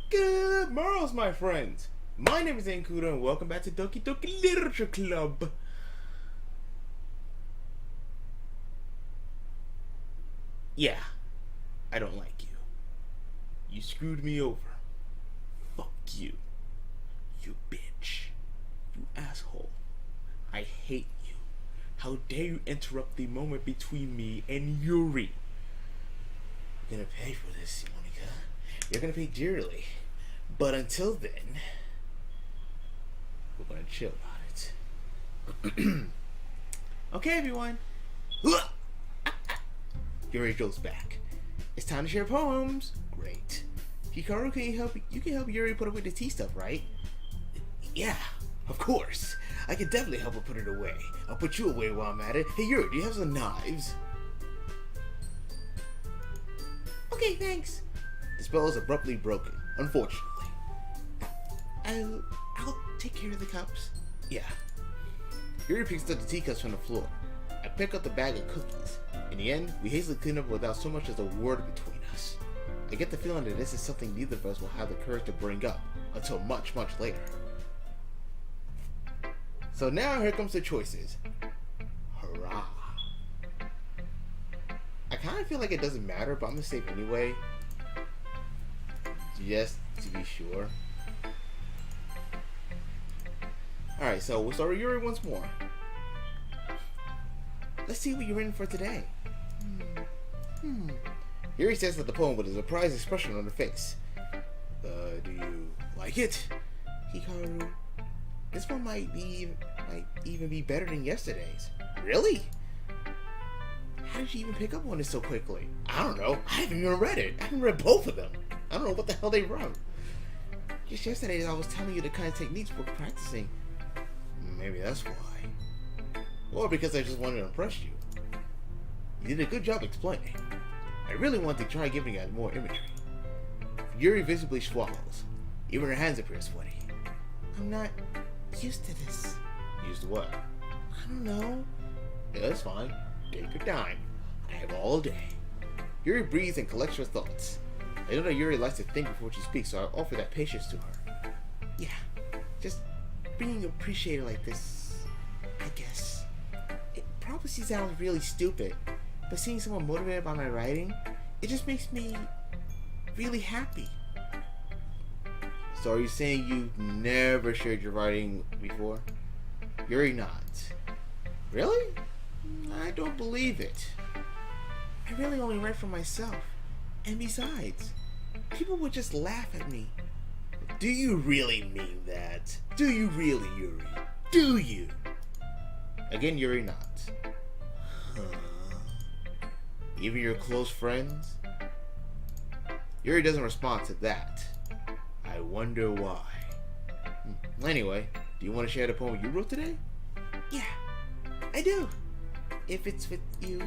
Good morrows, my friends. My name is XaneKudo, and welcome back to Doki Literature Club. Yeah, I don't like you. You screwed me over. Fuck you. You bitch. You asshole. I hate you. How dare you interrupt the moment between me and Yuri? You're gonna pay for this, Monica. You're gonna pay dearly. But until then, we're gonna chill about it. Okay, everyone. Yuri goes back. It's time to share poems. Great. Hikaru, you can help Yuri put away the tea stuff, right? Yeah, of course. I can definitely help her put it away. I'll put you away while I'm at it. Hey Yuri, do you have some knives? Okay, thanks. The spell is abruptly broken, unfortunately. I'll take care of the cups. Yeah. Yuri picks up the teacups from the floor. I pick up the bag of cookies. In the end, we hastily clean up without so much as a word between us. I get the feeling that this is something neither of us will have the courage to bring up until much, much later. So now here comes the choices. Hurrah. I kind of feel like it doesn't matter, but I'm gonna save anyway. Just to be sure. Alright, so we'll start with Yuri once more. Let's see what you're in for today. Yuri says that the poem with a surprised expression on her face. Do you like it? Hikaru, this one might even be better than yesterday's. Really? How did you even pick up on it so quickly? I don't know. I haven't even read it. I haven't read both of them. I don't know what the hell they wrote. Just yesterday I was telling you the kind of techniques we're practicing. Maybe that's why. Or because I just wanted to impress you. You did a good job explaining. I really want to try giving it more imagery. Yuri visibly swallows. Even her hands appear sweaty. I'm not used to this. Used to what? I don't know. Yeah, that's fine. Take your time. I have all day. Yuri breathes and collects her thoughts. I know that Yuri likes to think before she speaks, so I offer that patience to her. Yeah, just being appreciated like this, I guess. It probably sounds really stupid, but seeing someone motivated by my writing, it just makes me really happy. So are you saying you've never shared your writing before? Yuri nods. Really? I don't believe it. I really only write for myself. And besides, people would just laugh at me. Do you really mean that? Do you really, Yuri? Do you? Again, Yuri nods. Huh? Even your close friends? Yuri doesn't respond to that. I wonder why. Anyway, do you want to share the poem you wrote today? Yeah, I do. If it's with you.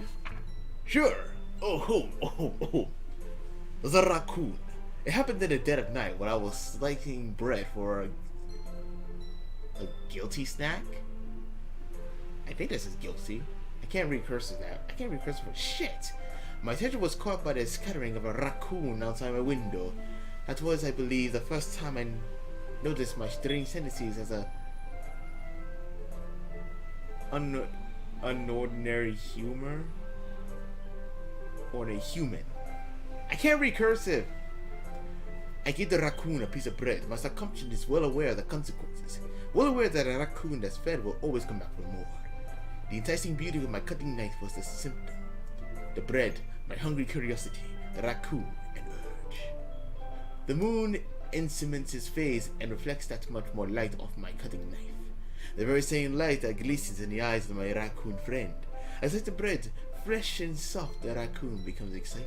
Sure. Oh. The raccoon. It happened in the dead of night when I was slicing bread for a guilty snack. I think this is guilty. I can't read cursive now. I can't read cursive for shit. My attention was caught by the scattering of a raccoon outside my window. That was, I believe, the first time I noticed my strange tendencies as a unordinary humor or a human. I can't read cursive. I gave the raccoon a piece of bread. My subconscious is well aware of the consequences. Well aware that a raccoon that's fed will always come back for more. The enticing beauty of my cutting knife was the symptom. The bread, my hungry curiosity, the raccoon, an urge. The moon incements his face and reflects that much more light off my cutting knife. The very same light that glistens in the eyes of my raccoon friend. As like the bread, fresh and soft, the raccoon becomes excited.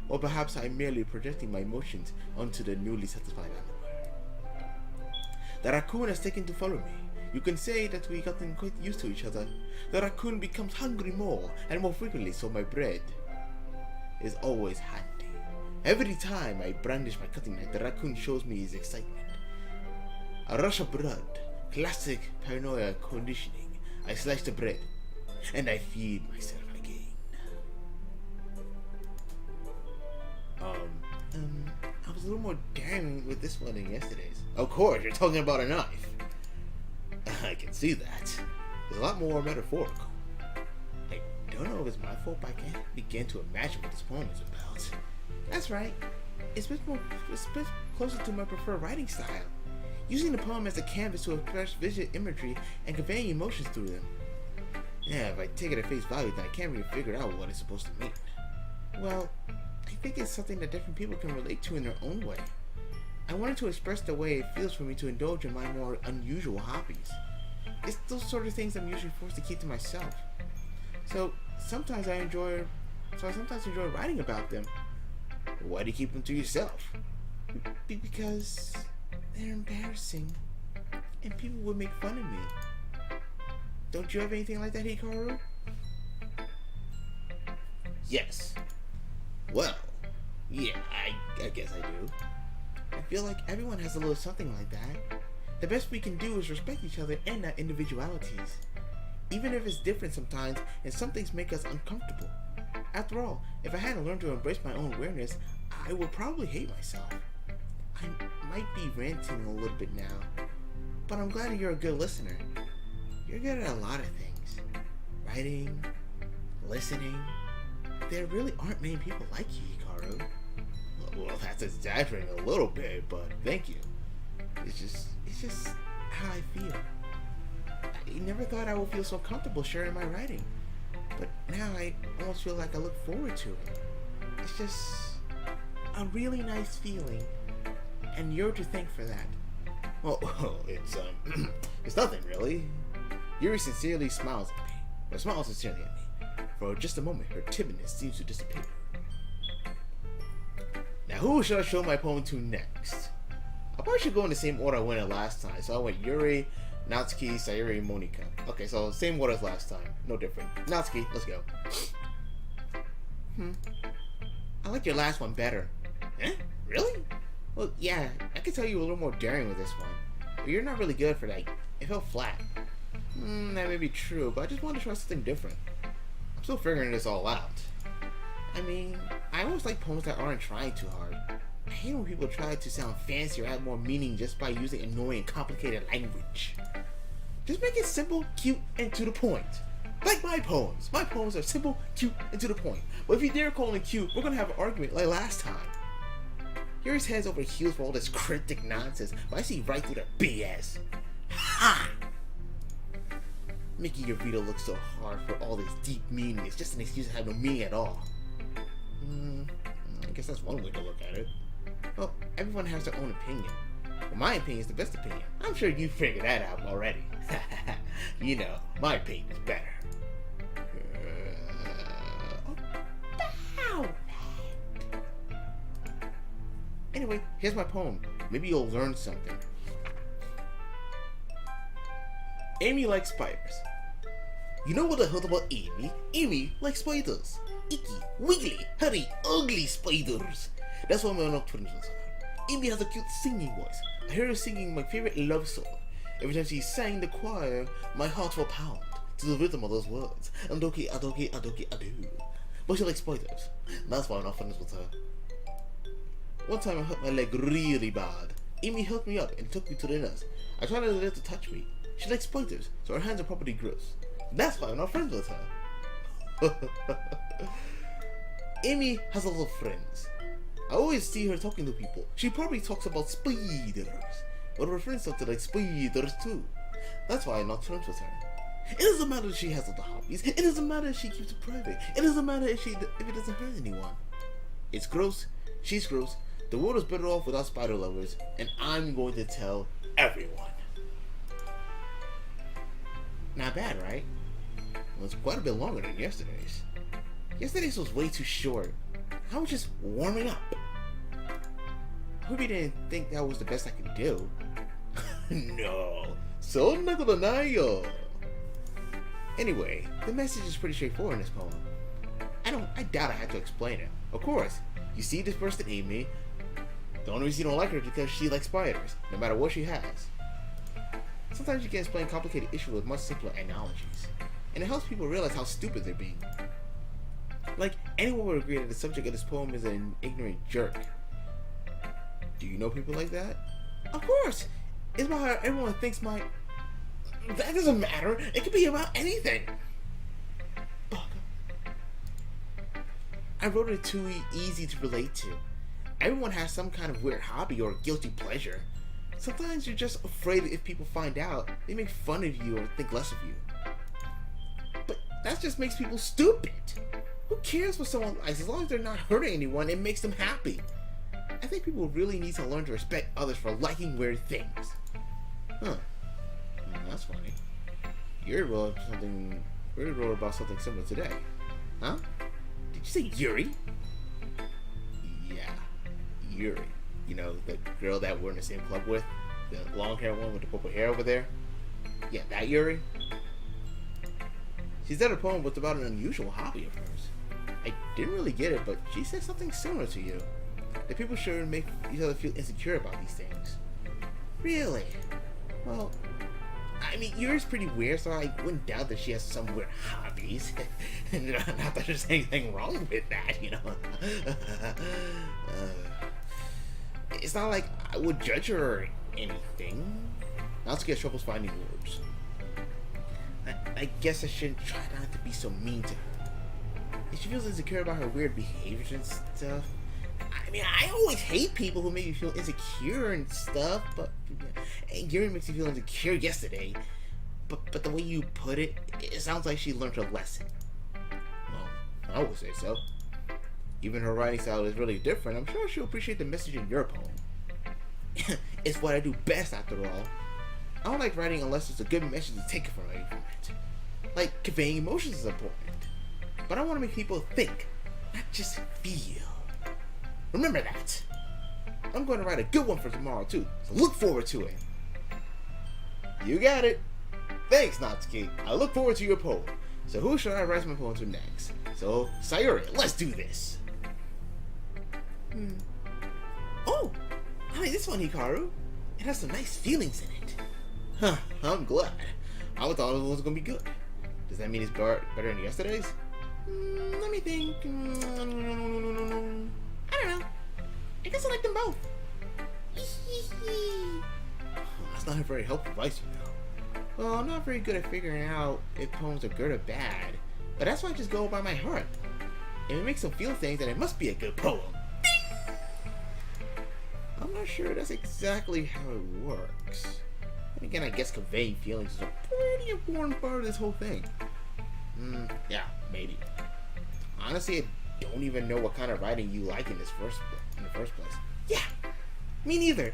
Or perhaps I'm merely projecting my emotions onto the newly satisfied animal. The raccoon has taken to follow me. You can say that we gotten quite used to each other. The raccoon becomes hungry more and more frequently, so my bread is always handy. Every time I brandish my cutting knife, the raccoon shows me his excitement. A rush of blood, classic paranoia conditioning. I slice the bread, and I feed myself again. I was little more daring with this one than yesterday's. Of course, you're talking about a knife. I can see that. It's a lot more metaphorical. I don't know if it's my fault, but I can't begin to imagine what this poem is about. That's right. It's a bit closer to my preferred writing style. Using the poem as a canvas to express visual imagery and conveying emotions through them. Yeah, if I take it at face value, then I can't really figure out what it's supposed to mean. Well, I think it's something that different people can relate to in their own way. I wanted to express the way it feels for me to indulge in my more unusual hobbies. It's those sort of things I'm usually forced to keep to myself. So sometimes I enjoy writing about them. Why do you keep them to yourself? Because they're embarrassing, and people would make fun of me. Don't you have anything like that, Hikaru? Yes. Well, yeah, I guess I do. I feel like everyone has a little something like that. The best we can do is respect each other and our individualities. Even if it's different sometimes, and some things make us uncomfortable. After all, if I hadn't learned to embrace my own awareness, I would probably hate myself. I might be ranting a little bit now, but I'm glad you're a good listener. You're good at a lot of things. Writing, listening. There really aren't many people like you, Hikaru. Well, that's exaggerating a little bit, but thank you. It's just how I feel. I never thought I would feel so comfortable sharing my writing, but now I almost feel like I look forward to it. It's just a really nice feeling, and you're to thank for that. Well, it's nothing really. Yuri sincerely smiles at me, or smiles sincerely at me. For just a moment, her timidness seems to disappear. Now, who should I show my poem to next? I probably should go in the same order I went in last time. So I went Yuri, Natsuki, Sayori, Monika. Okay, so same order as last time. No different. Natsuki, let's go. I like your last one better. Eh? Really? Well, yeah, I can tell you a little more daring with this one. But you're not really good for that. It felt flat. That may be true, but I just wanted to try something different. I'm still figuring this all out. I mean, I always like poems that aren't trying too hard. I hate when people try to sound fancy or add more meaning just by using annoying, complicated language. Just make it simple, cute, and to the point. Like my poems. My poems are simple, cute, and to the point. But if you dare call them cute, we're gonna have an argument like last time. Yuri's head's over heels for all this cryptic nonsense, but I see right through the BS. Ha! Making your video look so hard for all this deep meaning is just an excuse to have no meaning at all. I guess that's one way to look at it. Well, everyone has their own opinion. But my opinion is the best opinion. I'm sure you figured that out already. You know, my opinion is better. Anyway, here's my poem. Maybe you'll learn something. Amy likes spiders. You know what I heard about Amy? Amy likes spiders. Icky, wiggly, hairy, ugly spiders. That's why my twins was her. Amy has a cute singing voice. I hear her singing my favorite love song. Every time she sang the choir, my heart will pound to the rhythm of those words. Doki, adoki, adoki, adu. But she likes spiders. That's why I'm not friends with her. One time I hurt my leg really bad. Amy helped me up and took me to the nurse. I tried to let her to touch me. She likes spiders, so her hands are probably gross. That's why I'm not friends with her. Amy has a lot of friends. I always see her talking to people. She probably talks about spiders, but her friends talk to like spiders too. That's why I'm not friends with her. It doesn't matter if she has other hobbies. It doesn't matter if she keeps it private. It doesn't matter if it doesn't hurt anyone. It's gross. She's gross. The world is better off without spider lovers, and I'm going to tell everyone. Not bad, right? Well, it's quite a bit longer than yesterday's. Yesterday's was way too short. I was just warming up. I hope you didn't think that was the best I could do. No. So nayo. Anyway, the message is pretty straightforward in this poem. I doubt I have to explain it. Of course, you see this person, Amy. The only reason you don't like her is because she likes spiders, no matter what she has. Sometimes you can explain complicated issues with much simpler analogies, and it helps people realize how stupid they're being. Like, anyone would agree that the subject of this poem is an ignorant jerk. Do you know people like that? Of course! It's about how everyone thinks my... That doesn't matter. It could be about anything. I wrote it too easy to relate to. Everyone has some kind of weird hobby or guilty pleasure. Sometimes you're just afraid if people find out, they make fun of you or think less of you. But that just makes people stupid. Who cares what someone likes? As long as they're not hurting anyone, it makes them happy. I think people really need to learn to respect others for liking weird things. Huh. That's funny. You wrote about something similar today. Huh? Did you say Yuri? Yeah, Yuri. You know, the girl that we're in the same club with? The long hair one with the purple hair over there? Yeah, that Yuri? She said her poem was about an unusual hobby of hers. I didn't really get it, but she said something similar to you. That people should make each other feel insecure about these things. Really? Well, I mean, Yuri's pretty weird, so I wouldn't doubt that she has some weird hobbies. Not that there's anything wrong with that, you know? It's not like I would judge her or anything. I also get trouble finding words. I guess I shouldn't try not to be so mean to her. If she feels insecure about her weird behaviors and stuff, I mean, I always hate people who make me feel insecure and stuff, but and Yuri makes me feel insecure yesterday. But the way you put it, it sounds like she learned her lesson. Well, I would say so. Even her writing style is really different. I'm sure she'll appreciate the message in your poem. It's what I do best, after all. I don't like writing unless it's a good message to take from it. Like, conveying emotions is important. But I want to make people think, not just feel. Remember that. I'm going to write a good one for tomorrow, too. So look forward to it. You got it. Thanks, Natsuki. I look forward to your poem. So who should I write my poem to next? So, Sayori, let's do this. Oh, I like this one, Hikaru. It has some nice feelings in it. Huh, I'm glad. I thought it was going to be good. Does that mean it's better than yesterday's? Let me think. I don't know. I guess I like them both. That's not a very helpful advice, you know. Well, I'm not very good at figuring out if poems are good or bad, but that's why I just go by my heart. If it makes them feel things, then it must be a good poem. I'm not sure that's exactly how it works. And again, I guess conveying feelings is a pretty important part of this whole thing. Yeah, maybe. Honestly, I don't even know what kind of writing you like in the first place. Yeah, me neither.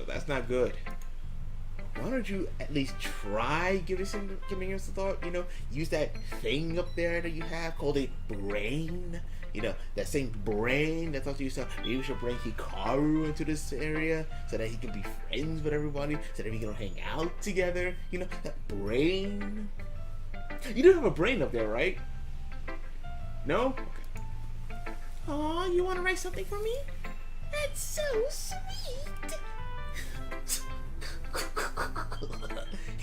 That's not good. Why don't you at least try giving us a thought? You know, use that thing up there that you have called a brain. You know, that same brain that thought to yourself, maybe we should bring Hikaru into this area so that he can be friends with everybody, so that we can hang out together. You know, that brain. You do have a brain up there, right? No? Okay. Aw, you want to write something for me? That's so sweet.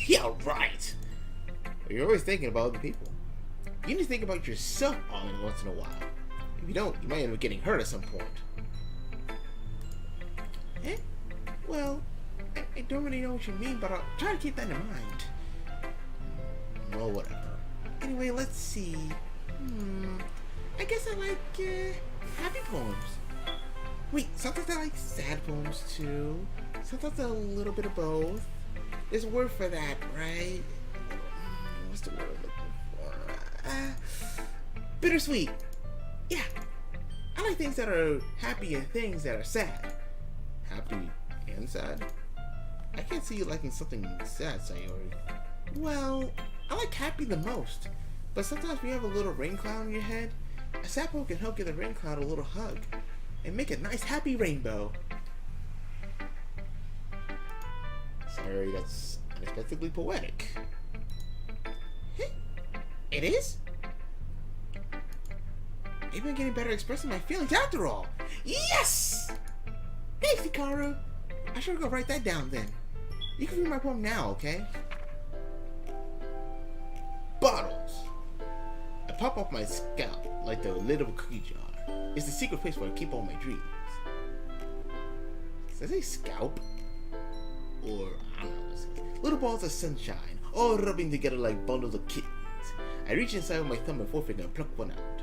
Yeah, right. You're always thinking about other people. You need to think about yourself once in a while. If you don't, you might end up getting hurt at some point. Well, I don't really know what you mean, but I'll try to keep that in mind. No, whatever. Anyway, let's see. I guess I like happy poems. Wait, sometimes I like sad poems too. Sometimes a little bit of both. There's a word for that, right? What's the word I'm looking for? Bittersweet. Yeah. I like things that are happy and things that are sad. Happy and sad? I can't see you liking something sad, Sayori. Well, I like happy the most. But sometimes when you have a little rain cloud in your head, a sad poem can help give the rain cloud a little hug and make a nice happy rainbow. Sorry, that's unexpectedly poetic. It is? Maybe I'm getting better at expressing my feelings after all. Yes! Thanks, Hikaru. I should go write that down then. You can read my poem now, okay? Bottles. I pop off my scalp like the lid of a cookie jar. It's the secret place where I keep all my dreams. Did I say scalp? Or, I don't know. Little balls of sunshine, all rubbing together like bundles of kittens. I reach inside with my thumb and forefinger and pluck one out.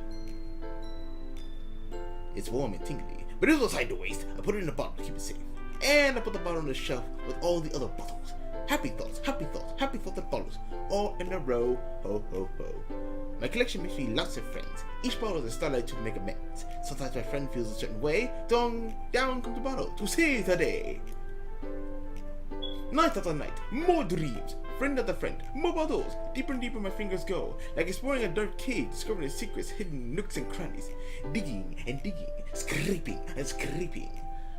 It's warm and tingly, but it was time to waste. I put it in a bottle to keep it safe. And I put the bottle on the shelf with all the other bottles. Happy thoughts, happy thoughts, happy thoughts and bottles, all in a row, ho ho ho. My collection makes me lots of friends. Each bottle is a starlight to make amends. Sometimes my friend feels a certain way, down comes the bottle to save the day. Night after night, more dreams. Friend after friend, more bottles. Deeper and deeper my fingers go, like exploring a dark cave, discovering the secrets hidden nooks and crannies. Digging and digging, scraping and scraping.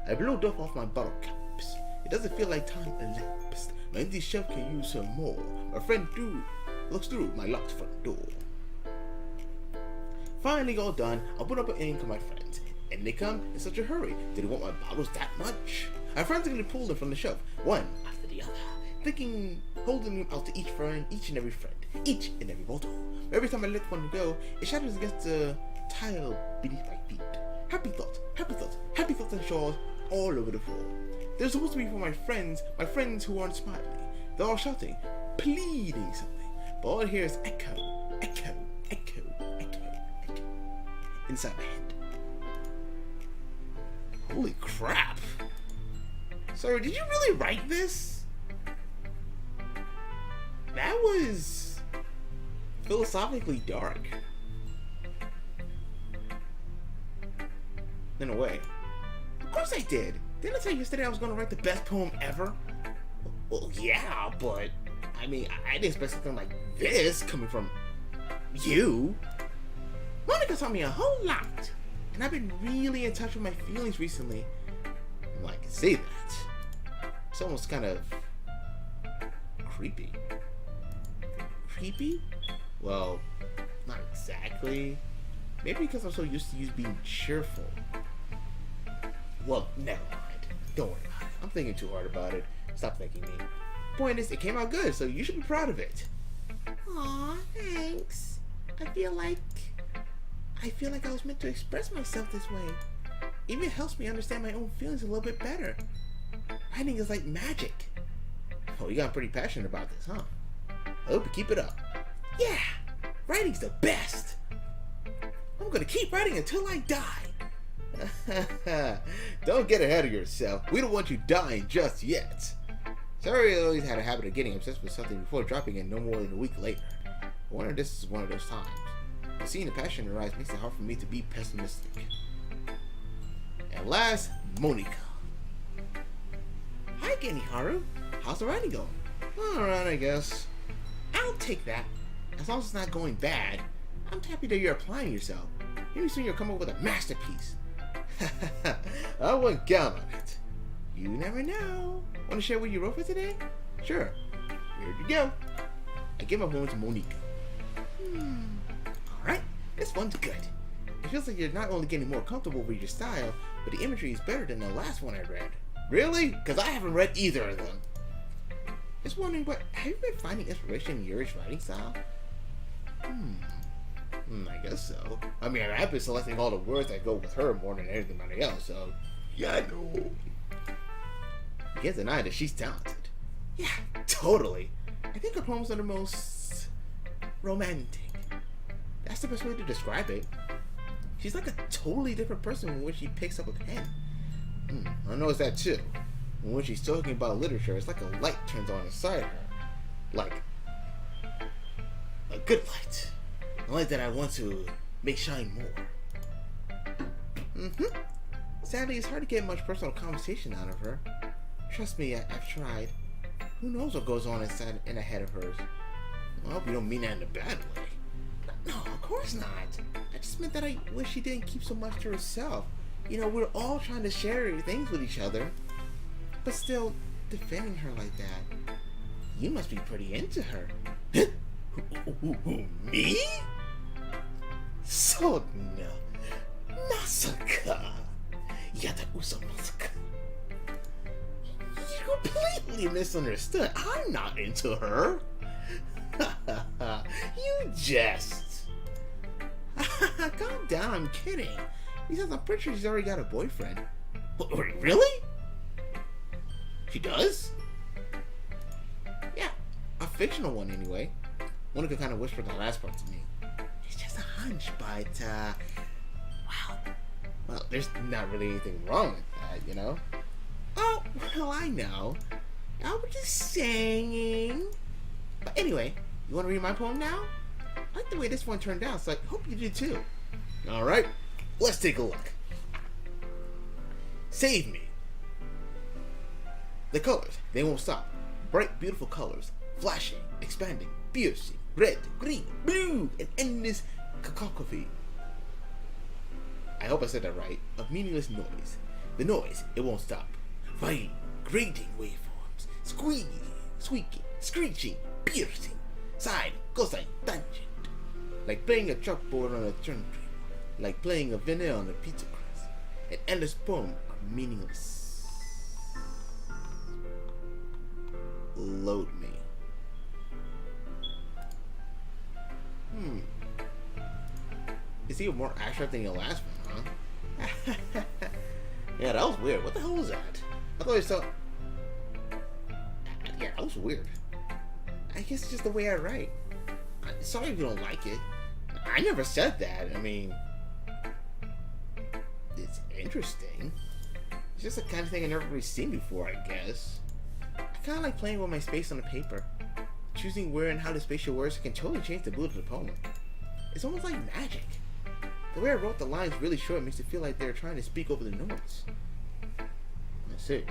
I blow dust off my bottle caps. It doesn't feel like time elapsed. My empty shelf can use some more. My friend looks through my locked front door. Finally all done, I'll put up an end to my friends. And they come in such a hurry. Did they want my bottles that much? I frantically pulled them from the shelf, one after the other, holding them out to each and every friend, each and every bottle. Every time I let one go, it shatters against the tile beneath my feet. Happy thoughts, happy thoughts, happy thoughts and shawls all over the floor. They're supposed to be for my friends who aren't smiling. They're all shouting, pleading something. But all I hear is echo, echo, echo, echo, echo, inside my head. Holy crap! Sorry, did you really write this? That was philosophically dark. In a way. Of course I did. Didn't I tell you yesterday I was going to write the best poem ever? Well, yeah, but I mean, I didn't expect something like this coming from you. Monica taught me a whole lot, and I've been really in touch with my feelings recently. Well, I can say that. It's almost kind of creepy. Creepy? Well, not exactly. Maybe because I'm so used to you being cheerful. Well, never mind. Don't worry about it. I'm thinking too hard about it. Stop thanking me. Point is, it came out good, so you should be proud of it. Aw, thanks. I feel like I was meant to express myself this way. Even helps me understand my own feelings a little bit better. Writing is like magic. Oh, you got pretty passionate about this, huh? I hope you keep it up. Yeah, writing's the best. I'm gonna keep writing until I die. Don't get ahead of yourself. We don't want you dying just yet. Sayori always had a habit of getting obsessed with something before dropping it no more than a week later. I wonder if this is one of those times. But seeing the passion in her eyes makes it hard for me to be pessimistic. And last, Monica. Hi, Geniharu. How's the writing going? Alright, I guess. I'll take that. As long as it's not going bad, I'm happy that you're applying yourself. Maybe soon you'll come up with a masterpiece. I wouldn't count on it. You never know. Want to share what you wrote for today? Sure. Here you go. I give my poem to Monica. Alright, this one's good. It feels like you're not only getting more comfortable with your style, but the imagery is better than the last one I read. Really? Because I haven't read either of them. Just wondering, but have you been finding inspiration in Yuri's writing style? I guess so. I mean, I've been selecting all the words that go with her more than anybody else, so yeah, I know. You can't deny that she's talented. Yeah, totally. I think her poems are the most romantic. That's the best way to describe it. She's like a totally different person when she picks up a pen. I noticed that too. And when she's talking about literature, it's like a light turns on inside her. Like a good light. A light that I want to make shine more. Sadly, it's hard to get much personal conversation out of her. Trust me, I've tried. Who knows what goes on inside in the head of hers? I hope you don't mean that in a bad way. No, of course not. I just meant that I wish she didn't keep so much to herself. You know, we're all trying to share things with each other. But still, defending her like that, you must be pretty into her. Me? So no, Masaka. Yada usamasuka. You completely misunderstood. I'm not into her. You jest. Calm down, I'm kidding. Besides, I'm pretty sure she's already got a boyfriend. Really? She does? Yeah, a fictional one anyway. Monica kind of whispered the last part to me. It's just a hunch, but, well, there's not really anything wrong with that, you know? Oh, well, I know. I was just saying. But anyway, you want to read my poem now? I like the way this one turned out, so I hope you did too. Alright, let's take a look. Save me. The colors, they won't stop. Bright, beautiful colors, flashing, expanding, piercing, red, green, blue, and endless cacophony. I hope I said that right. Of meaningless noise. The noise, it won't stop. Vibrating waveforms, squeaking, screeching, piercing, side, cosine, tangent. Like playing a chalkboard on a turntable. Like playing a vinyl on a pizza crust. An endless poem of meaningless. Load me. It's even more abstract than your last one, huh? Yeah, that was weird. What the hell was that? I thought it was so... Yeah, that was weird. I guess it's just the way I write. Sorry if you don't like it. I never said that. I mean... It's interesting. It's just the kind of thing I've never really seen before, I guess. I kind of like playing with my space on the paper. Choosing where and how to space your words can totally change the mood of the poem. It's almost like magic. The way I wrote the lines really short makes it feel like they're trying to speak over the notes. That's it.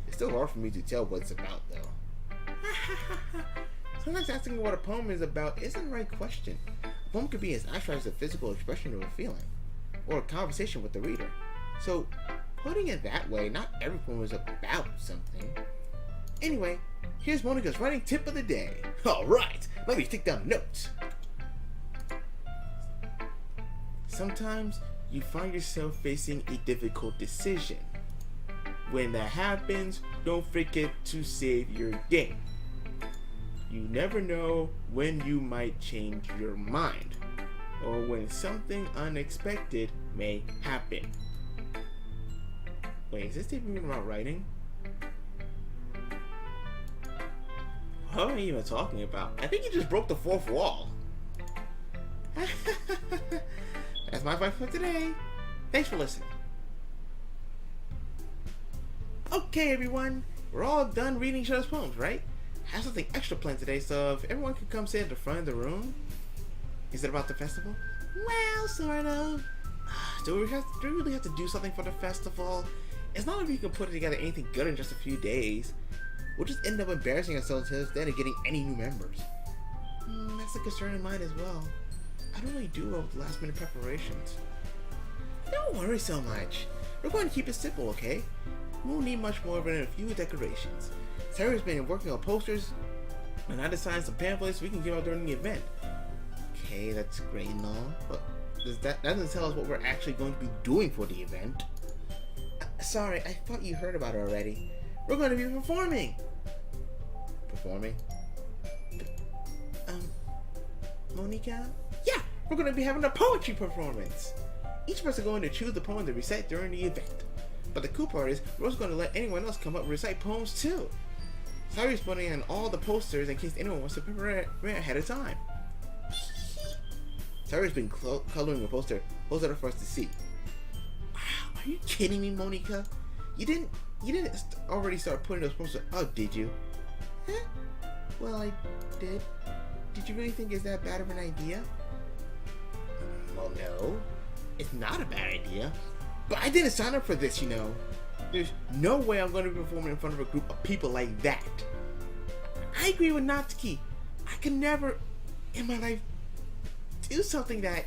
It's still hard for me to tell what it's about, though. Sometimes asking what a poem is about isn't the right question. A poem could be as abstract as a physical expression of a feeling, or a conversation with the reader. So, putting it that way, not every poem is about something. Anyway, here's Monica's writing tip of the day. Alright, let me take down notes. Sometimes you find yourself facing a difficult decision. When that happens, don't forget to save your day. You never know when you might change your mind, or when something unexpected may happen. Wait, is this even about writing? What are you even talking about? I think you just broke the fourth wall. That's my fight for today. Thanks for listening. Okay, everyone. We're all done reading each other's poems, right? I have something extra planned today, so if everyone could come sit at the front of the room. Is it about the festival? Well, sort of. Do we really have to do something for the festival? It's not like we can put together anything good in just a few days. We'll just end up embarrassing ourselves instead of getting any new members. That's a concern of mine as well. I don't really do well with last minute preparations. Don't worry so much. We're going to keep it simple, okay? We won't need much more than a few decorations. Sayori's been working on posters, and I designed some pamphlets we can give out during the event. Okay, that's great and all, but that doesn't tell us what we're actually going to be doing for the event. Sorry, I thought you heard about it already. We're going to be performing. Performing? Monica? Yeah, we're going to be having a poetry performance. Each of us are going to choose the poem to recite during the event. But the cool part is, we're also going to let anyone else come up and recite poems too. Sayori's putting on all the posters in case anyone wants to prepare ahead of time. Sayori's been coloring a poster for us to see. Wow, are you kidding me, Monica? You didn't already start putting those posters up, did you? Huh? Well, I did. Did you really think it's that bad of an idea? Well, no. It's not a bad idea. But I didn't sign up for this, you know. There's no way I'm going to be performing in front of a group of people like that. I agree with Natsuki. I could never, in my life, do something that...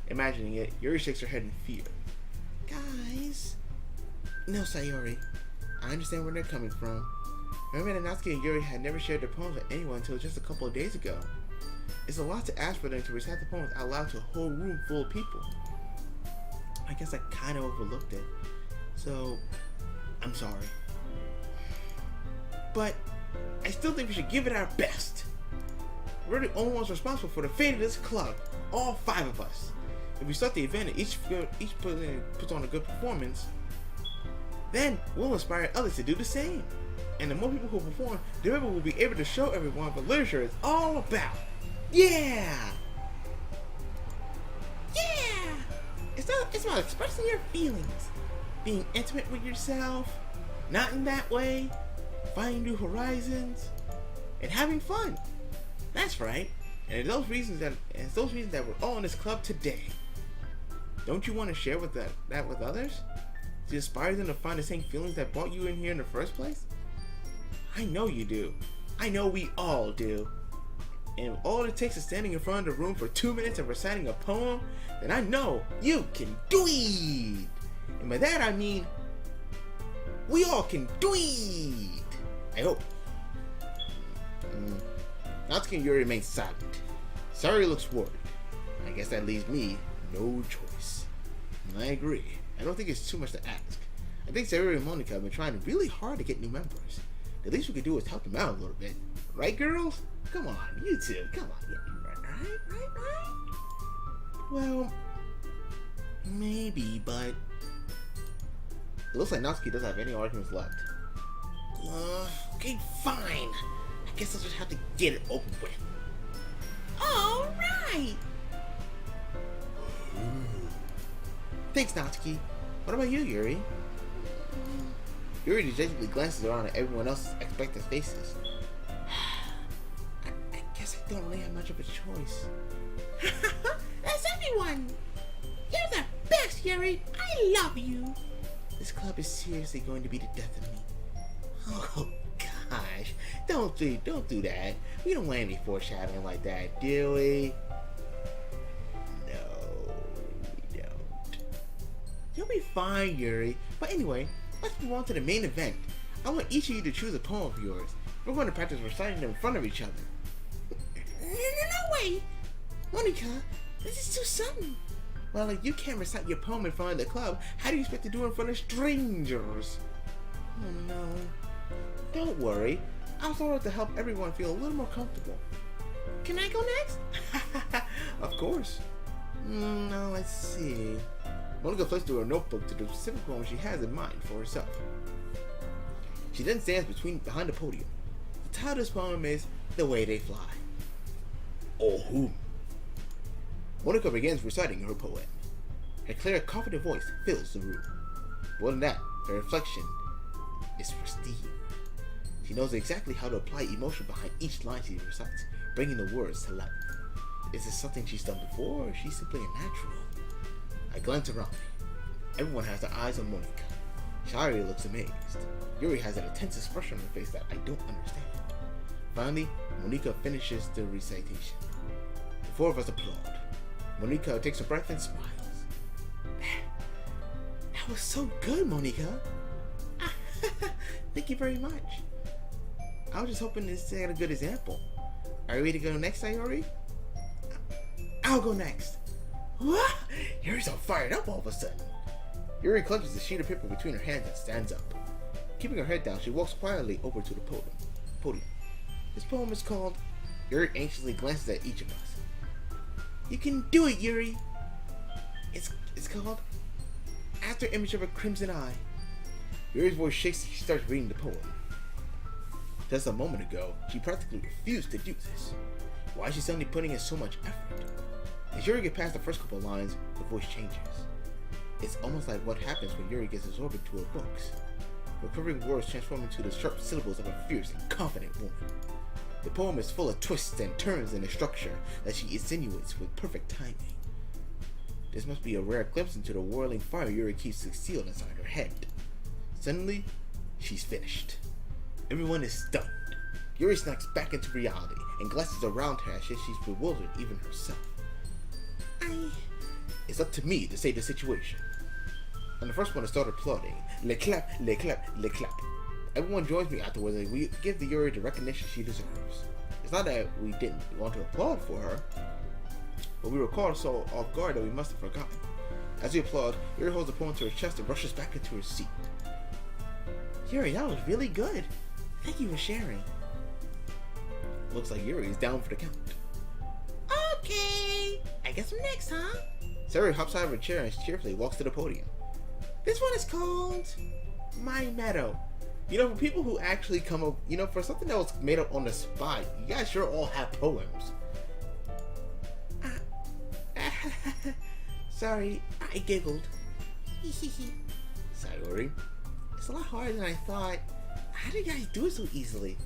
Imagining it, Yuri shakes her head in fear. Guys... No, Sayori. I understand where they're coming from. Remember that Natsuki and Yuri had never shared their poems with anyone until just a couple of days ago. It's a lot to ask for them to recite the poems out loud to a whole room full of people. I guess I kind of overlooked it. So, I'm sorry. But, I still think we should give it our best. We're the only ones responsible for the fate of this club. All 5 of us. If we start the event and each puts on a good performance, Then we'll inspire others to do the same. And the more people who perform, the more we'll be able to show everyone what literature is all about. Yeah! Yeah! It's about expressing your feelings, being intimate with yourself, not in that way, finding new horizons, and having fun. That's right. And it's those reasons that we're all in this club today. Don't you want to share that with others? To inspire them to find the same feelings that brought you in here in the first place? I know you do. I know we all do. And if all it takes is standing in front of the room for 2 minutes and reciting a poem, then I know you can do it. And by that I mean, we all can do it. I hope. Natsuki and Yuri remain silent. Sayori looks worried. I guess that leaves me no choice. And I agree. I don't think it's too much to ask. I think Sayori and Monika have been trying really hard to get new members. The least we could do is help them out a little bit. Right, girls? Come on, you two. Come on. Yeah, right? Well, maybe, but it looks like Natsuki doesn't have any arguments left. Okay, fine. I guess I'll just have to get it over with. Alright! Thanks, Natsuki. What about you, Yuri? Yuri dejectedly glances around at everyone else's expectant faces. I guess I don't really have much of a choice. That's everyone! You're the best, Yuri! I love you! This club is seriously going to be the death of me. Oh gosh, don't do that. We don't want any foreshadowing like that, do we? No, we don't. You'll be fine, Yuri. But anyway, let's move on to the main event. I want each of you to choose a poem of yours. We're going to practice reciting them in front of each other. No way! Monika, this is too sudden. Well, if you can't recite your poem in front of the club, how do you expect to do it in front of strangers? Oh no. Don't worry. I'll start to help everyone feel a little more comfortable. Can I go next? Of course. Now let's see. Monika flips through her notebook to the specific poem she has in mind for herself. She then stands behind the podium. The title of this poem is The Way They Fly. Oh, Monika begins reciting her poem. Her clear, confident voice fills the room. More than that, her inflection is pristine. She knows exactly how to apply emotion behind each line she recites, bringing the words to life. Is this something she's done before, or is she simply a natural? I glance around me. Everyone has their eyes on Monika. Sayori looks amazed. Yuri has an intense expression on her face that I don't understand. Finally, Monika finishes the recitation. The four of us applaud. Monika takes a breath and smiles. That was so good, Monika. Thank you very much. I was just hoping to set a good example. Are you ready to go next, Sayori? I'll go next. What? Yuri's all fired up all of a sudden. Yuri clutches the sheet of paper between her hands and stands up. Keeping her head down, she walks quietly over to the podium. This poem is called Yuri anxiously glances at each of us. You can do it, Yuri. It's called After Image of a Crimson Eye. Yuri's voice shakes as she starts reading the poem. Just a moment ago, she practically refused to do this. Why is she suddenly putting in so much effort? As Yuri gets past the first couple of lines, the voice changes. It's almost like what happens when Yuri gets absorbed into her books. Her quivering words transform into the sharp syllables of a fierce and confident woman. The poem is full of twists and turns in the structure that she insinuates with perfect timing. This must be a rare glimpse into the whirling fire Yuri keeps concealed inside her head. Suddenly, she's finished. Everyone is stunned. Yuri snaps back into reality and glances around her as if she's bewildered even herself. It's up to me to save the situation. I'm the first one to start applauding. Le clap, le clap, le clap. Everyone joins me afterwards and we give the Yuri the recognition she deserves. It's not that we didn't want to applaud for her, but we were caught so off guard that we must have forgotten. As we applaud, Yuri holds the poem to her chest and rushes back into her seat. Yuri, that was really good. Thank you for sharing. Looks like Yuri is down for the count. Okay, I guess I'm next, huh? Sayori hops out of her chair and cheerfully walks to the podium. This one is called fine meadow. You know, for people who actually come up, you know, for something that was made up on the spot, you guys sure all have poems. Sorry, I giggled. Sayori, it's a lot harder than I thought. How do you guys do it so easily?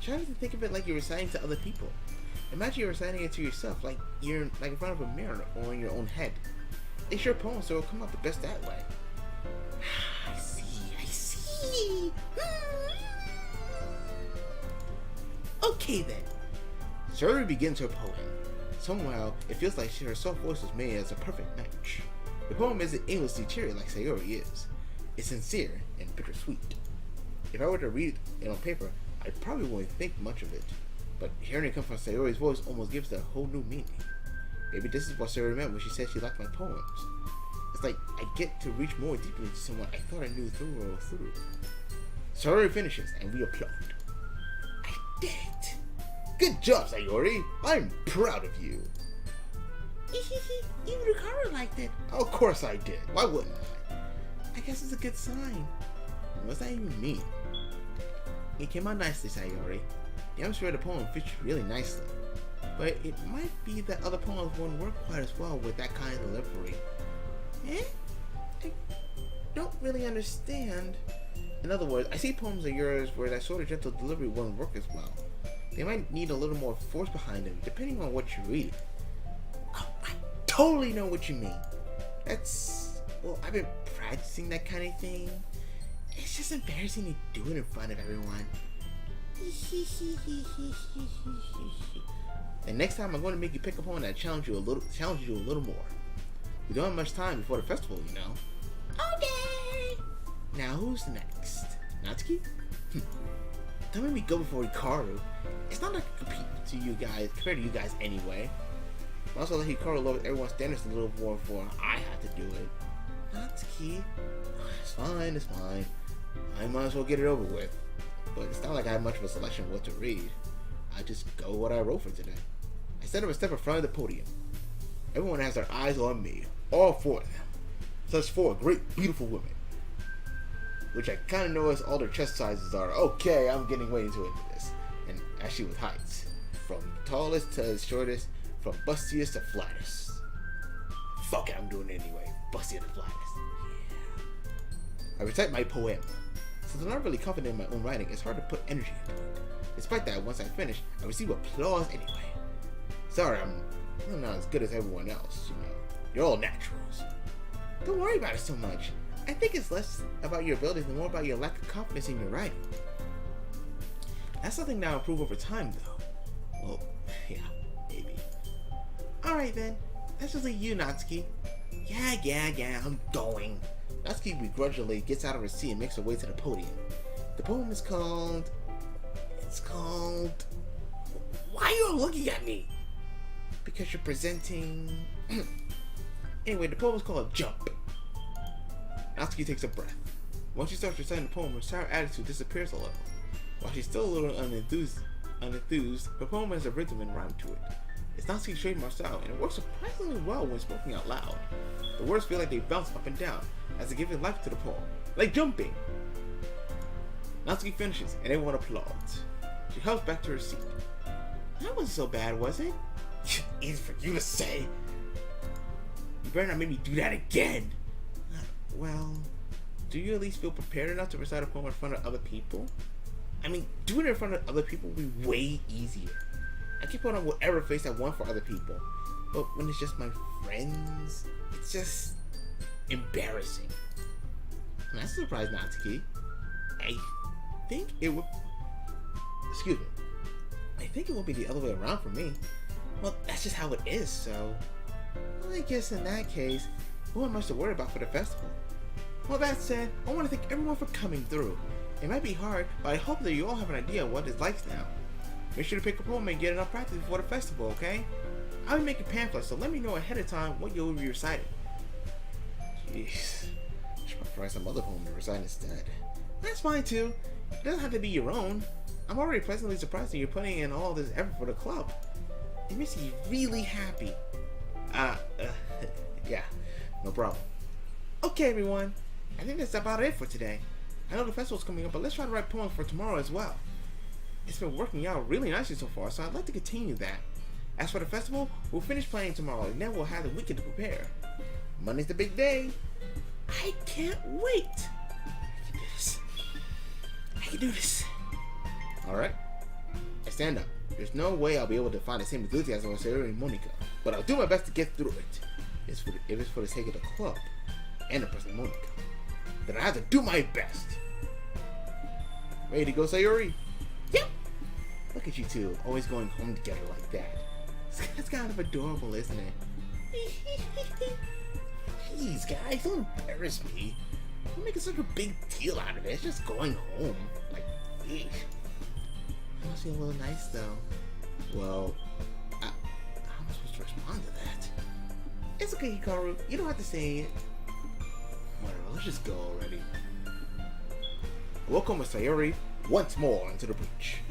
Try to think of it like you're reciting to other people. Imagine you're reciting it to yourself, like you're like in front of a mirror or in your own head. It's your poem, so it'll come out the best that way. I see. Okay then. Sayori begins her poem. Somehow, it feels like her soft voice was made as a perfect match. The poem isn't aimlessly cheery like Sayori is. It's sincere and bittersweet. If I were to read it on paper, I probably wouldn't think much of it. But hearing it come from Sayori's voice almost gives it a whole new meaning. Maybe this is what Sayori meant when she said she liked my poems. It's like I get to reach more deeply into someone I thought I knew through or through. Sayori finishes and we applaud. I did it! Good job, Sayori! I'm proud of you! Even Hikaru liked it. Of course I did. Why wouldn't I? I guess it's a good sign. What's that even mean? It came out nicely, Sayori. I'm sure the poem fits really nicely. But it might be that other poems wouldn't work quite as well with that kind of delivery. I don't really understand. In other words, I see poems of yours where that sort of gentle delivery wouldn't work as well. They might need a little more force behind them, depending on what you read. Oh, I totally know what you mean. Well, I've been practicing that kind of thing. It's just embarrassing to do it in front of everyone. And next time I'm going to make you pick a poem that challenges you a little more. We don't have much time before the festival, you know. Okay. Now who's next? Natsuki? Don't make me go before Hikaru. It's not like I compete to you guys compared to you guys anyway. But also let Hikaru lower everyone's standards a little more before I have to do it. Natsuki? It's fine. I might as well get it over with. But it's not like I have much of a selection of what to read. I just go with what I wrote for today. I stand up a step in front of the podium. Everyone has their eyes on me, all four of them. Such four great, beautiful women. Which I kind of notice all their chest sizes are. Okay, I'm getting way into this. And actually with heights. From tallest to shortest, from bustiest to flattest. Fuck it, I'm doing it anyway. Bustiest to flattest. Yeah. I recite my poem. Since I'm not really confident in my own writing, it's hard to put energy into it. Despite that, once I finish, I receive applause anyway. Sorry, I'm not as good as everyone else, you know. You're all naturals. Don't worry about it so much. I think it's less about your abilities and more about your lack of confidence in your writing. That's something that will improve over time, though. Well, yeah, maybe. Alright then, that's just like you, Natsuki. Yeah, I'm going. Natsuki begrudgingly gets out of her seat and makes her way to the podium. The poem is called... Why are you looking at me? Because you're presenting... Anyway, the poem is called Jump. Natsuki takes a breath. Once she starts reciting the poem, her sour attitude disappears a little. While she's still a little unenthused, the poem has a rhythm and rhyme to it. It's Natsuki's trademark style, and it works surprisingly well when spoken out loud. The words feel like they bounce up and down, as they give life to the poem, like jumping. Natsuki finishes, and everyone applauds. She hops back to her seat. That wasn't so bad, was it? Easy for you to say. You better not make me do that again. Well, do you at least feel prepared enough to recite a poem in front of other people? I mean, doing it in front of other people will be way easier. I can put on whatever face I want for other people, but when it's just my friends, it's just embarrassing. I'm not surprised, Natsuki. I think it would be the other way around for me. Well, that's just how it is, so... Well, I guess in that case, who am I to worry about for the festival? Well, that said, I want to thank everyone for coming through. It might be hard, but I hope that you all have an idea of what it's like now. Make sure to pick a poem and get enough practice before the festival, okay? I'll be making pamphlets, so let me know ahead of time what you'll be reciting. Jeez. I should probably write some other poem to recite instead. That's fine too. It doesn't have to be your own. I'm already pleasantly surprised that you're putting in all this effort for the club. It makes me really happy. Yeah, no problem. Okay, everyone. I think that's about it for today. I know the festival's coming up, but let's try to write poems for tomorrow as well. It's been working out really nicely so far, so I'd like to continue that. As for the festival, we'll finish playing tomorrow, and then we'll have the weekend to prepare. Monday's the big day. I can't wait. I can do this. I can do this. Alright. I stand up. There's no way I'll be able to find the same enthusiasm as Sayori and Monica, but I'll do my best to get through it. If it's for the sake of the club and the person Monica, then I have to do my best. Ready to go, Sayori? Yep. Look at you two, always going home together like that. It's kind of adorable, isn't it? Please, guys, don't embarrass me. Don't make such a big deal out of it. It's just going home. Like, eesh. It must be a little nice, though. Well, how am I supposed to respond to that? It's okay, Hikaru. You don't have to say it. Whatever, let's just go already. Welcome with Sayori once more into the breach.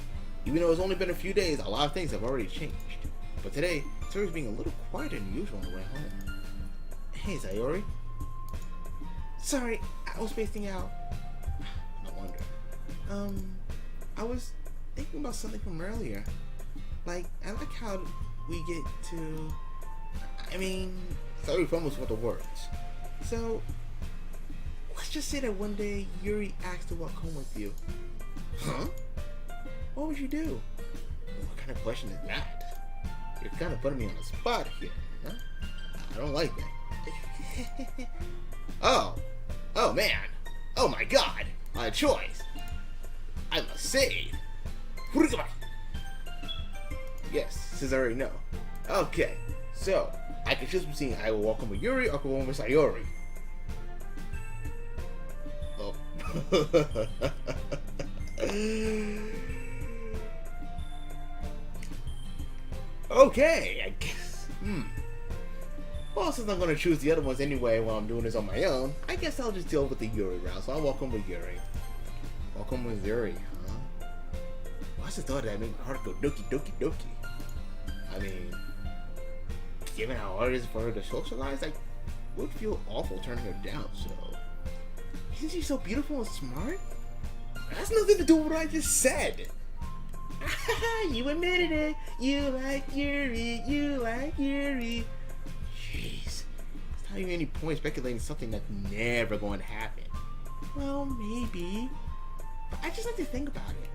Even though it's only been a few days, a lot of things have already changed. But today, Sayori's being a little quieter than usual on the way home. Hey, Sayori. Sorry, I was spacing out. No wonder. I was thinking about something from earlier. Like, I like how we get to... Sayori fumbles with the words. So, let's just say that one day Yuri asked to walk home with you. Huh? What would you do? What kind of question is that? You're kind of putting me on the spot here, huh? I don't like that. Oh man. Oh my god. My choice. I must say. Yes, since I already know. Okay, so I can choose between I will walk home with Yuri or go home with Sayori. Oh. Okay, I guess. Well, since I'm gonna choose the other ones anyway while I'm doing this on my own, I guess I'll just deal with the Yuri route. So I'll walk home with Yuri. Walk home with Yuri, huh? Why's the thought that made my heart go doki doki doki? Given how hard it is for her to socialize, I would feel awful turning her down, so... Isn't she so beautiful and smart? That's nothing to do with what I just said! You admitted it! You like Yuri! You like Yuri! Jeez. It's not even any point speculating something that's never going to happen. Well, maybe. But I just like to think about it.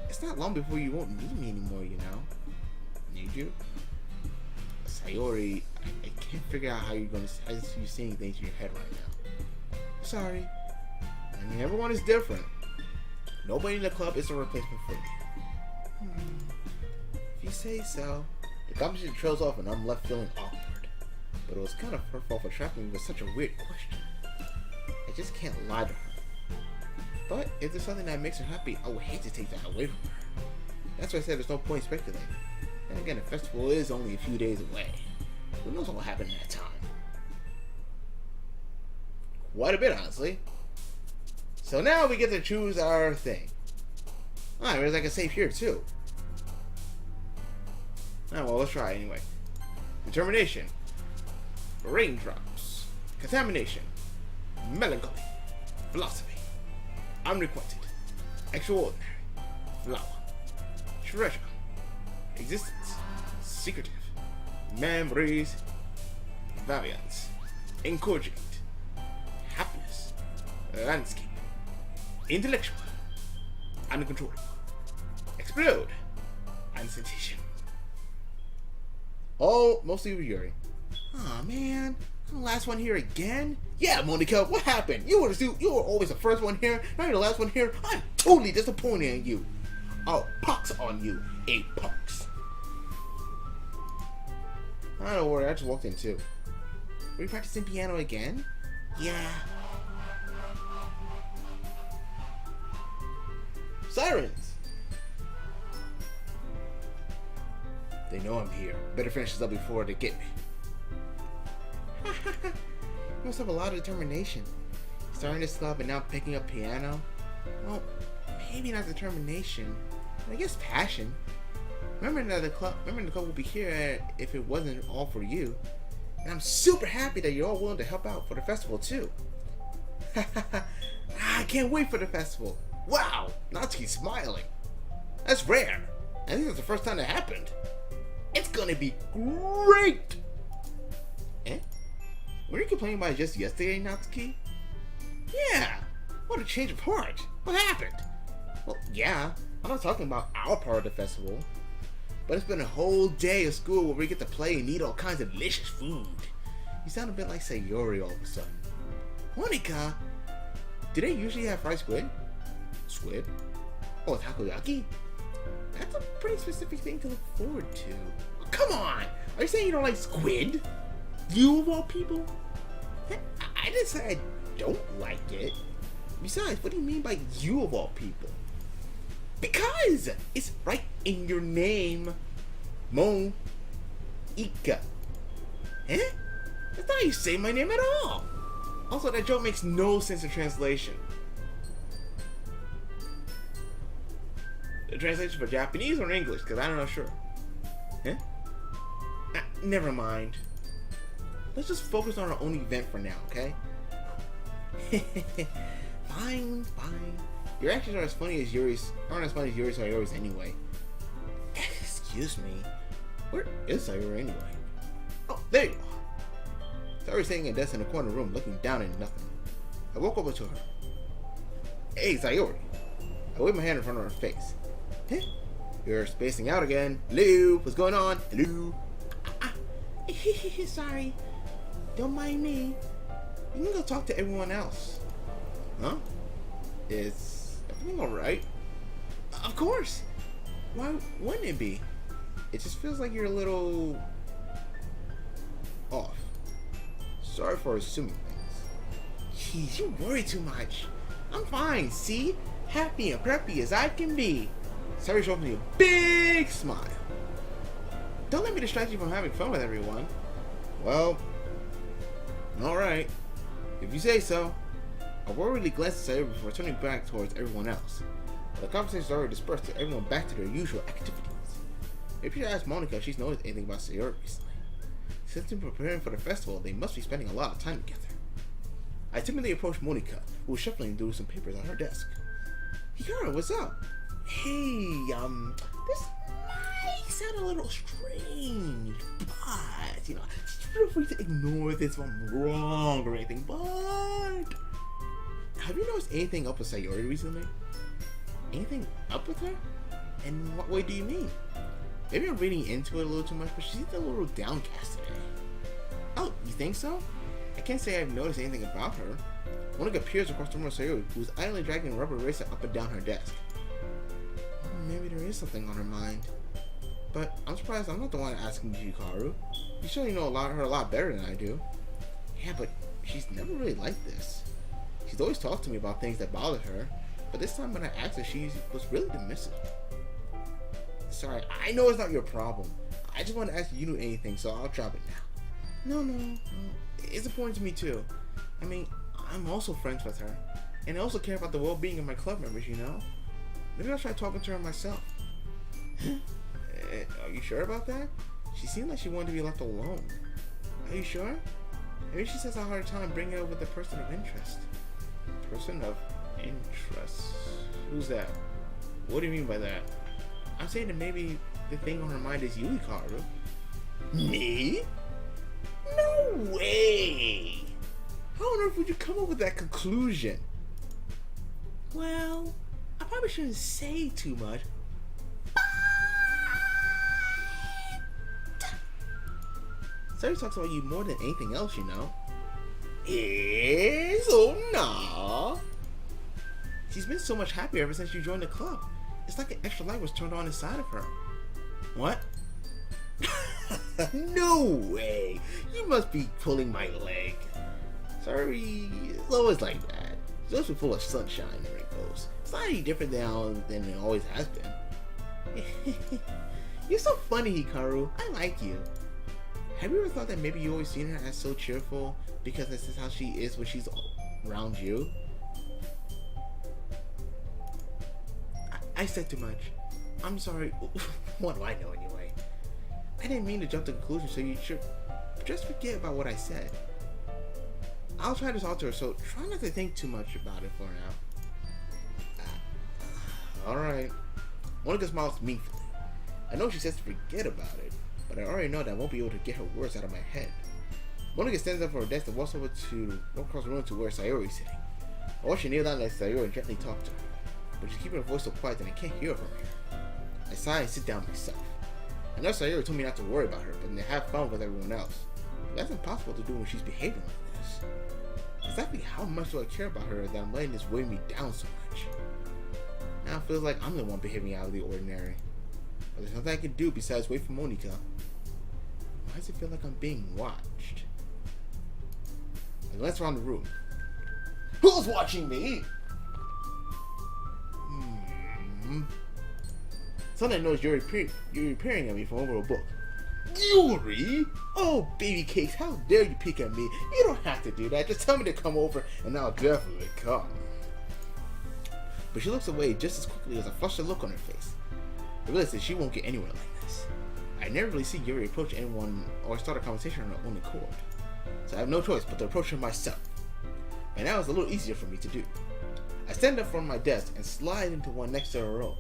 It's not long before you won't need me anymore, you know? Need you? Sayori, I can't figure out how you're seeing things in your head right now. Sorry. Everyone is different. Nobody in the club is a replacement for you. If you say so. The conversation trails off and I'm left feeling awkward. But it was kind of her fault for trapping me with such a weird question. I just can't lie to her. But if there's something that makes her happy, I would hate to take that away from her. That's why I said there's no point speculating. And again, the festival is only a few days away. Who knows what will happen in that time? Quite a bit, honestly. So now we get to choose our thing. Alright, there's like a save here too. Alright, well, let's try it anyway. Determination. Raindrops. Contamination. Melancholy. Philosophy. Unrequited. Extraordinary. Flower. Treasure. Existence. Secretive. Memories. Variance. Incorrigible. Happiness. Landscape. Intellectual. Uncontrollable. Explode. And sensation. All mostly with Yuri. Aw, man. I'm the last one here again? Yeah, Monica, what happened? You were always the first one here. Now you're the last one here. I'm totally disappointed in you. Oh, pox on you. A pox. I don't worry, I just walked in too. Were you practicing piano again? Yeah. Sirens! They know I'm here. Better finish this up before they get me. You must have a lot of determination. Starting this club and now picking up piano? Well, maybe not determination, but I guess passion. Remember the club will be here if it wasn't all for you. And I'm super happy that you're all willing to help out for the festival too. I can't wait for the festival. Wow, Natsuki's smiling. That's rare. I think that's the first time that happened. It's gonna be great! Eh? Were you complaining about it just yesterday, Natsuki? Yeah! What a change of heart! What happened? Well, yeah, I'm not talking about our part of the festival. But it's been a whole day of school where we get to play and eat all kinds of delicious food. You sound a bit like Sayori all of a sudden. Monica! Do they usually have fried squid? Squid? Oh, takoyaki? That's a pretty specific thing to look forward to. Oh, come on! Are you saying you don't like squid? You of all people? I didn't say I don't like it. Besides, what do you mean by you of all people? Because it's right in your name. Monika. Eh? That's not how you say my name at all. Also, that joke makes no sense in translation. The translation for Japanese or English? Because I'm not sure. Eh? Never mind. Let's just focus on our own event for now, okay? Fine. Your actions aren't as funny as Yuri's Sayori's anyway. Excuse me. Where is Sayori anyway? Oh, there you are. Sayori's sitting at a desk in the corner of the room, looking down at nothing. I walk over to her. Hey, Sayori. I wave my hand in front of her face. Huh? You're spacing out again. Hello? What's going on? Hello? Sorry. Don't mind me. You can go talk to everyone else. Huh? Is everything alright? Of course! Why wouldn't it be? It just feels like you're a little off. Sorry for assuming things. Jeez, you worry too much. I'm fine, see? Happy and preppy as I can be. Sayori showed me a big smile. Don't let me distract you from having fun with everyone. Well, alright. If you say so. I worriedly glanced at Sayori before turning back towards everyone else. The conversation already dispersed to everyone back to their usual activities. Maybe you should ask Monica if she's noticed anything about Sayori recently. Since they're preparing for the festival, they must be spending a lot of time together. I timidly approached Monica, who was shuffling through some papers on her desk. Hikaru, what's up? Hey, this might sound a little strange, but, feel free to ignore this if I'm wrong or anything, but... Have you noticed anything up with Sayori recently? Anything up with her? In what way do you mean? Maybe I'm reading into it a little too much, but she seems a little downcast today. Oh, you think so? I can't say I've noticed anything about her. Monica peers across the room with Sayori, who is idly dragging a rubber eraser up and down her desk. Maybe there is something on her mind. But I'm surprised I'm not the one asking you, Hikaru. You surely know her a lot better than I do. Yeah, but she's never really like this. She's always talked to me about things that bothered her, but this time when I asked her, she was really dismissive. Sorry, I know it's not your problem. I just wanted to ask if you knew anything, so I'll drop it now. No. It's important to me too. I mean, I'm also friends with her, and I also care about the well-being of my club members, Maybe I'll try talking to her myself. Are you sure about that? She seemed like she wanted to be left alone. Are you sure? Maybe she has a hard time bringing it up with a person of interest. Person of interest? Who's that? What do you mean by that? I'm saying that maybe the thing on her mind is you, Hikaru. Me? No way! How on earth would you come up with that conclusion? Well, I probably shouldn't say too much. Sayori talks about you more than anything else, So nah. She's been so much happier ever since you joined the club. It's like an extra light was turned on inside of her. What? No way! You must be pulling my leg. Sorry, it's always like that. It's always full of sunshine and rainbows. It's not any different than it always has been. You're so funny, Hikaru. I like you. Have you ever thought that maybe you always seen her as so cheerful because this is how she is when she's around you? I said too much. I'm sorry. What do I know anyway? I didn't mean to jump to conclusions, so you should just forget about what I said. I'll try to talk to her, so try not to think too much about it for now. Alright. Monica smiles meaningfully. I know she says to forget about it, but I already know that I won't be able to get her words out of my head. Monica stands up from her desk and walks across the room to where Sayori is sitting. I watch her kneel down and let Sayori gently talk to her, but she's keeping her voice so quiet that I can't hear her from here. I sigh and sit down myself. I know Sayori told me not to worry about her, but to have fun with everyone else. But that's impossible to do when she's behaving like this. Exactly how much do I care about her that I'm letting this weigh me down so much? Now it feels like I'm the one behaving out of the ordinary. But there's nothing I can do besides wait for Monica. Why does it feel like I'm being watched? I glance around the room. Who's watching me? Suddenly I notice you're peering at me from over a book. Yuri? Oh, baby cakes, how dare you peek at me? You don't have to do that. Just tell me to come over and I'll definitely come. But she looks away just as quickly as a flustered look on her face. I realize that she won't get anywhere like this. I never really see Yuri approach anyone or start a conversation on her own accord. So I have no choice but to approach her myself. By now it's a little easier for me to do. I stand up from my desk and slide into one next to her own.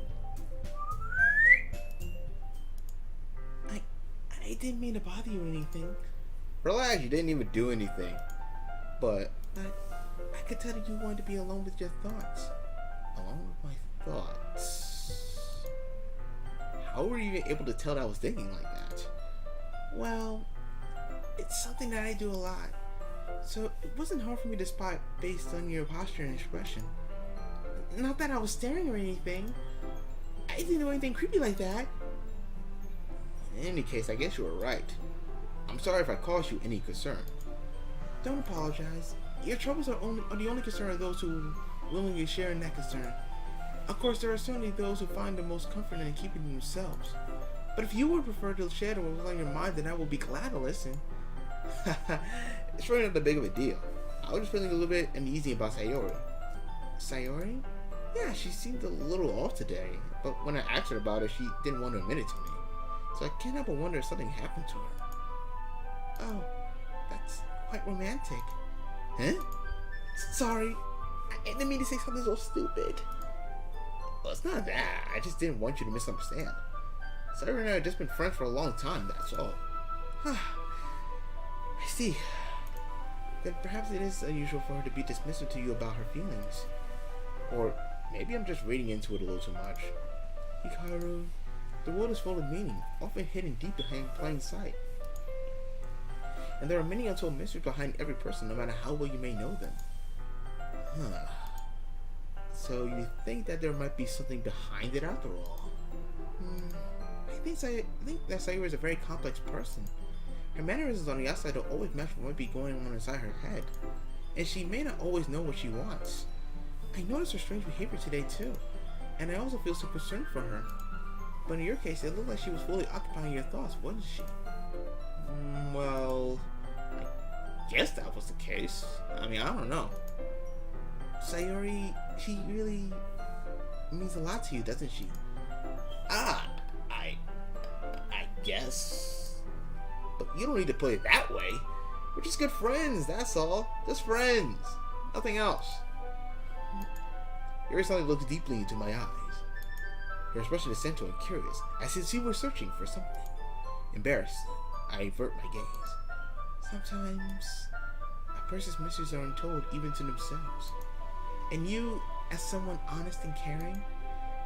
I didn't mean to bother you or anything. Relax, you didn't even do anything. But I could tell that you wanted to be alone with your thoughts. Alone with my thoughts. How were you able to tell that I was thinking like that? Well, it's something that I do a lot. So it wasn't hard for me to spot based on your posture and expression. Not that I was staring or anything. I didn't do anything creepy like that. In any case, I guess you were right. I'm sorry if I caused you any concern. Don't apologize. Your troubles are the only concern of those who willingly share in that concern. Of course, there are certainly those who find the most comfort in keeping themselves. But if you would prefer to share what was on your mind, then I will be glad to listen. It's really not that big of a deal. I was just feeling a little bit uneasy about Sayori. Sayori? Yeah, she seemed a little off today. But when I asked her about it, she didn't want to admit it to me. So I can't help but wonder if something happened to her. Oh, that's quite romantic. Huh? Sorry, I didn't mean to say something so stupid. Well, it's not that. I just didn't want you to misunderstand. Sayori and I have just been friends for a long time, that's all. I see. Then perhaps it is unusual for her to be dismissive to you about her feelings. Or maybe I'm just reading into it a little too much. Hikaru, the world is full of meaning, often hidden deep behind plain sight. And there are many untold mysteries behind every person, no matter how well you may know them. So you think that there might be something behind it after all? I think that Sayori is a very complex person. Her mannerisms on the outside don't always match what might be going on inside her head. And she may not always know what she wants. I noticed her strange behavior today too. And I also feel so concerned for her. But in your case, it looked like she was fully occupying your thoughts, wasn't she? Well, I guess that was the case. I mean, I don't know. Sayori, she really means a lot to you, doesn't she? I guess. But you don't need to put it that way. We're just good friends, that's all. Just friends. Nothing else. Yuri suddenly looks deeply into my eyes. Her expression is gentle and curious, as if she were searching for something. Embarrassed, I avert my gaze. Sometimes, a person's mysteries are untold even to themselves. And you, as someone honest and caring,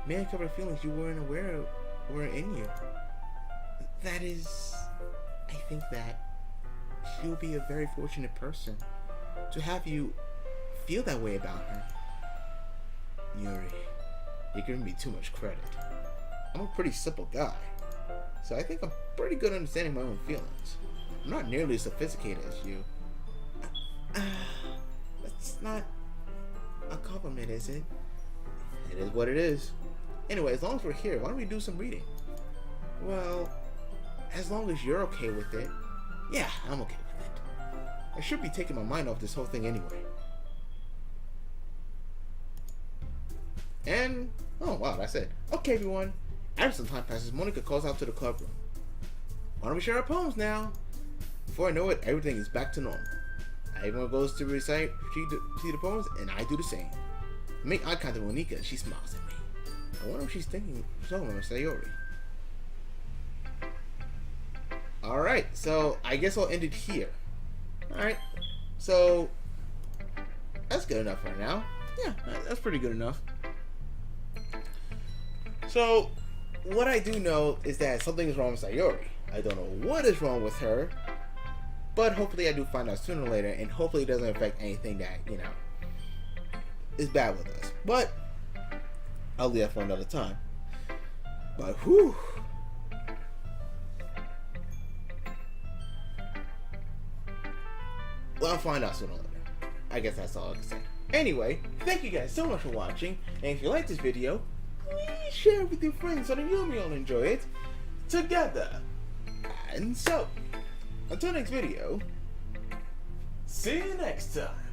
may uncover feelings you weren't aware of were in you. That is, I think that she will be a very fortunate person to have you feel that way about her. Yuri, you're giving me too much credit. I'm a pretty simple guy, so I think I'm pretty good at understanding my own feelings. I'm not nearly as sophisticated as you. That's not a compliment, is it? It is what it is. Anyway, as long as we're here, why don't we do some reading? Well, as long as you're okay with it. Yeah, I'm okay with it. I should be taking my mind off this whole thing anyway. And, oh wow, that's it. Okay everyone, after some time passes, Monica calls out to the club room. Why don't we share our poems now? Before I know it, everything is back to normal. Everyone goes to recite, see the poems, and I do the same. I make eye contact with Nika, and she smiles at me. I wonder if she's thinking someone of Sayori. Alright, so I guess I'll end it here. Alright, so that's good enough right now. Yeah, that's pretty good enough. So, what I do know is that something is wrong with Sayori. I don't know what is wrong with her, but hopefully I do find out sooner or later, and hopefully it doesn't affect anything that, you know, is bad with us. But I'll leave that for another time. But whew. Well, I'll find out sooner or later. I guess that's all I can say. Anyway, thank you guys so much for watching, and if you like this video, please share it with your friends so that you'll all enjoy it together. And so, until next video, see you next time.